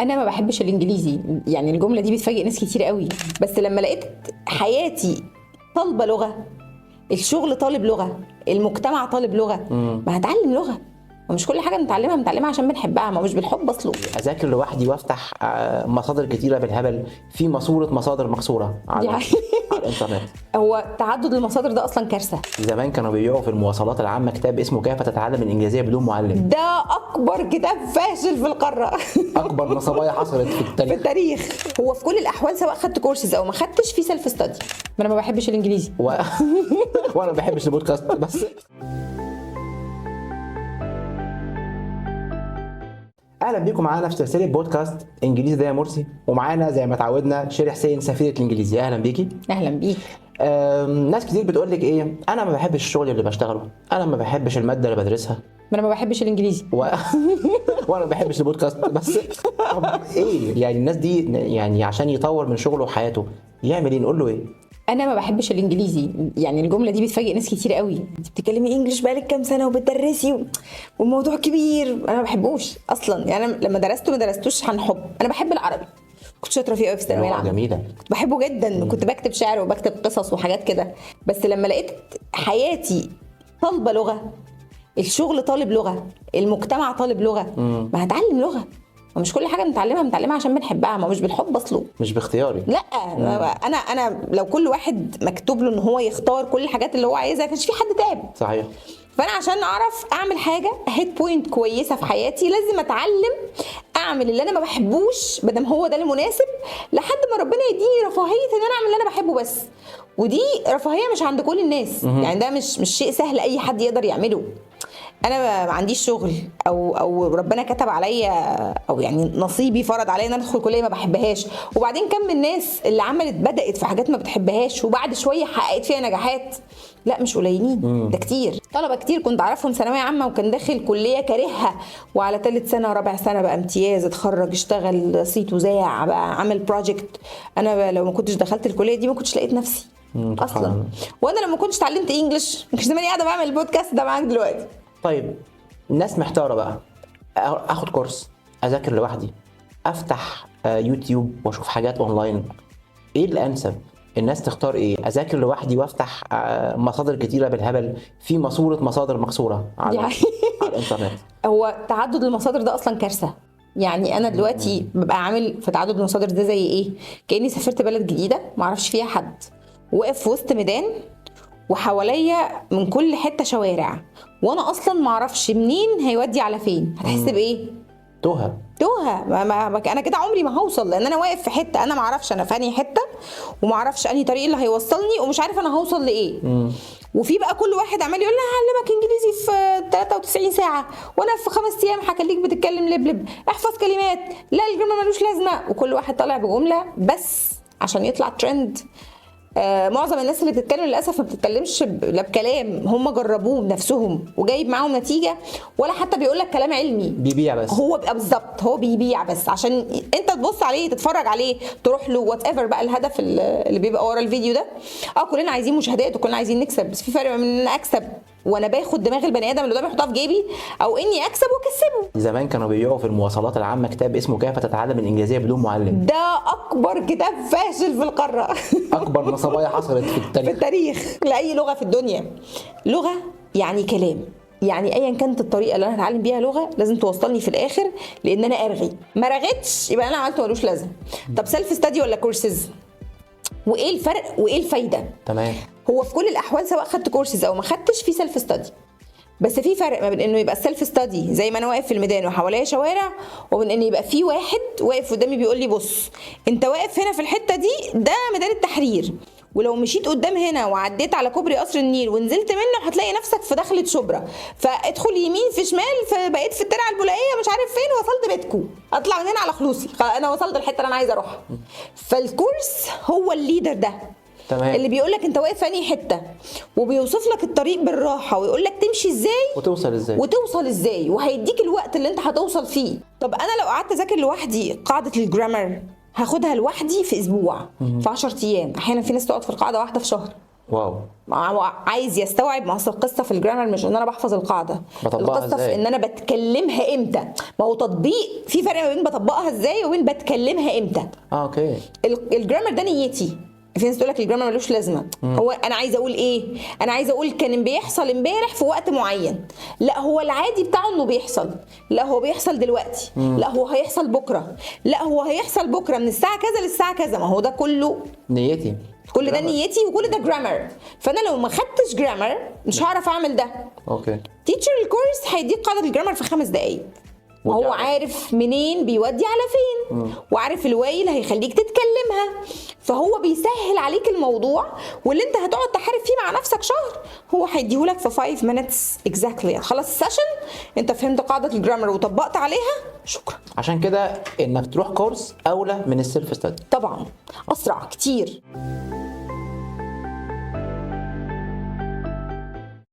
انا ما بحبش الانجليزي. يعني الجمله دي بتفاجئ ناس كتير قوي، بس لما لقيت حياتي طالبه لغه، الشغل طالب لغه، المجتمع طالب لغه، ما هتعلم لغه. ومش كل حاجه بنتعلمها عشان بنحبها، ما مش بالحب اصله. اذاكر لوحدي وافتح مصادر كتيره بالهبل في ماسوره مصادر مكسوره دي على حقيقة. الانترنت. هو تعدد المصادر ده اصلا كارثه. زمان كانوا بيبيعوا في المواصلات العامه كتاب اسمه كيف تتعلم الانجليزيه بدون معلم. ده اكبر كتاب فاشل في القاره. اكبر نصبايا حصلت في في التاريخ. التاريخ. هو في كل الاحوال سواء خدت كورسز او ما خدتش، في سيلف ستادي. ما انا ما بحبش الانجليزي. وانا ما بحبش البودكاست بس. اهلا بيكم معانا في سلسله بودكاست انجليزي ده يا مرسي، ومعانا زي ما اتعودنا شيري حسين سفيره الانجليزي. اهلا بيكي. اهلا بيك. ناس كتير بتقول لك ايه، انا ما بحبش الشغل اللي بشتغله، انا ما بحبش الماده اللي بدرسها، ما انا ما بحبش الانجليزي. وانا ما بحبش البودكاست بس. طب ايه يعني الناس دي يعني عشان يطور من شغله وحياته يعمل ايه؟ نقول له ايه؟ انا ما بحبش الانجليزي. يعني الجمله دي بتفاجئ ناس كتير قوي. انت بتتكلمي انجليش بقالك كام سنه وبتدرسي والموضوع كبير. انا ما بحبوش اصلا. يعني أنا لما درسته ما درستوش عن حب. انا بحب العربي، كنت شاطره فيه قوي في الثانويه العامه. جميله. كنت بحبه جدا، كنت بكتب شعر وبكتب قصص وحاجات كده. بس لما لقيت حياتي طالبه لغه، الشغل طالب لغه، المجتمع طالب لغه، ما هتعلم لغه. ومش كل حاجه بنتعلمها عشان بنحبها، ما مش بالحب اصله. مش باختياري. لا. انا لو كل واحد مكتوب له ان هو يختار كل الحاجات اللي هو عايزها كانش في حد تعب. صحيح. فانا عشان اعرف اعمل حاجه هيت بوينت كويسه في حياتي لازم اتعلم اعمل اللي انا ما بحبوش بدل هو ده المناسب، لحد ما ربنا يديني رفاهيه ان انا اعمل اللي انا بحبه بس. ودي رفاهيه مش عند كل الناس. يعني ده مش شيء سهل اي حد يقدر يعمله. انا ما عنديش شغل او ربنا كتب عليا، او يعني نصيبي فرض عليا ان انا ادخل كليه ما بحبهاش. وبعدين كم من الناس اللي بدات في حاجات ما بتحبهاش وبعد شويه حققت فيها نجاحات؟ لا مش قليلين، ده كتير. طلبه كتير كنت اعرفهم ثانويه عامه وكان داخل كليه كارهها، وعلى ثالث سنه رابع سنه بقى امتياز، اتخرج، اشتغل صيت وذاع، بقى عمل بروجكت. انا لو ما كنتش دخلت الكليه دي ما كنتش لقيت نفسي اصلا. وانا لو ما كنتش اتعلمت انجلش ما كنتش زماني قاعده بعمل البودكاست ده معاك دلوقتي. طيب الناس محتاره بقى، اخد كورس، اذاكر لوحدي، افتح يوتيوب واشوف حاجات اونلاين، ايه الانسب؟ الناس تختار ايه؟ اذاكر لوحدي وافتح مصادر كتيره بالهبل في ماسوره مصادر مكسوره على الانترنت. هو تعدد المصادر ده اصلا كارثه. يعني انا دلوقتي ببقى عامل في تعدد المصادر ده زي ايه؟ كاني سافرت بلد جديده ما اعرفش فيها حد، واقف في وسط ميدان وحواليا من كل حته شوارع، وانا اصلا ما اعرفش منين هيودي على فين. هتحس بايه؟ توهه. انا كده عمري ما هوصل، لان انا واقف في حته انا ما اعرفش انا في انهي حته، وما اعرفش انهي طريق اللي هيوصلني، ومش عارف انا هوصل لايه. وفي بقى كل واحد عمال يقول لي هعلمك انجليزي في 93 ساعه، وانا في 5 ايام هخليك بتتكلم لبلب، احفظ كلمات، لا الجمله ملوش لازمه. وكل واحد طالع بجمله بس عشان يطلع ترند. معظم الناس اللي بتتكلم للاسف ما بتتكلمش لا بكلام هم جربوه بنفسهم وجايب معاهم نتيجه، ولا حتى بيقول لك كلام علمي، بيبيع بس. هو بقى بالظبط هو بيبيع بس عشان انت تبص عليه، تتفرج عليه، تروح له، وات ايفر بقى الهدف اللي بيبقى ورا الفيديو ده. كلنا عايزين مشاهدات وكلنا عايزين نكسب، بس في فرق بين ان انا اكسب وانا باخد دماغ البني ادم اللي قدامي احطها في جيبي، او اني اكسب واكسبه. زمان كانوا بيبيعوا في المواصلات العامه كتاب اسمه كيف تتعلم الانجليزيه بدون معلم. ده اكبر كتاب فاشل في القاره. اكبر نصبايا حصلت في التاريخ لاي لغه في الدنيا. لغه يعني كلام، يعني ايا كانت الطريقه اللي انا هتعلم بيها لغه لازم توصلني في الاخر لان انا ارغي. ما رغيتش يبقى انا عملت ملوش لازمه. طب سيلف ستادي ولا كورسز؟ وايه الفرق وايه الفايده؟ تمام. هو في كل الاحوال سواء خدت كورسز او ما خدتش في سيلف ستادي، بس في فرق ما بين انه يبقى السيلف ستادي زي ما انا واقف في الميدان وحواليا شوارع، وبين ان يبقى في واحد واقف قدامي بيقول لي بص انت واقف هنا في الحته دي، ده ميدان التحرير، ولو مشيت قدام هنا وعديت على كوبري قصر النيل ونزلت منه هتلاقي نفسك في دخلة شبرا، فادخل يمين في شمال فبقيت في الترعه البولائيه مش عارف فين، وصلت بيتكم، اطلع من هنا على فلوسي، انا وصلت الحته اللي انا عايزه اروحها. فالكورس هو الليدر ده. تمام. اللي بيقول لك انت واقف في انهي حته، وبيوصف لك الطريق بالراحه، ويقول لك تمشي ازاي وتوصل ازاي، وهيديك الوقت اللي انت هتوصل فيه. طب انا لو قعدت اذاكر لوحدي قاعده الجرامر هاخدها لوحدي في اسبوع، في 10 ايام، احيانا في ناس تقعد في القاعده واحده في شهر. واو. عايز يستوعب. ما اصل القصه في الجرامر مش ان انا بحفظ القاعده، بطبقها القصه إزاي؟ في ان انا بتكلمها امتى. ما هو تطبيق في فرق ما بين بطبقها ازاي وبين بتكلمها امتى. اوكي. الجرامر ده نيتي. في ناس تقول لك الجرامر ملوش لازمه. هو انا عايزه اقول ايه؟ انا عايزه اقول كان بيحصل امبارح في وقت معين. لا هو العادي بتاعه انه بيحصل. لا هو بيحصل دلوقتي. لا هو هيحصل بكره. لا هو هيحصل بكره من الساعه كذا للساعه كذا. ما هو ده كله نيتي. كل ده نيتي وكل ده جرامر. فانا لو ما خدتش جرامر مش هعرف اعمل ده. اوكي. تيتشر الكورس هيديك قاعده الجرامر في 5 دقائق. هو عارف منين بيودي على فين وعارف الواي اللي هيخليك تتكلمها. فهو بيسهل عليك الموضوع، واللي انت هتقعد تحارب فيه مع نفسك شهر هو هيديهولك في 5 minutes exactly. خلاص السيشن انت فهمت قاعده الجرامر وطبقت عليها، شكرا. عشان كده انك تروح كورس اولى من السيلف ستادي. طبعا اسرع كتير.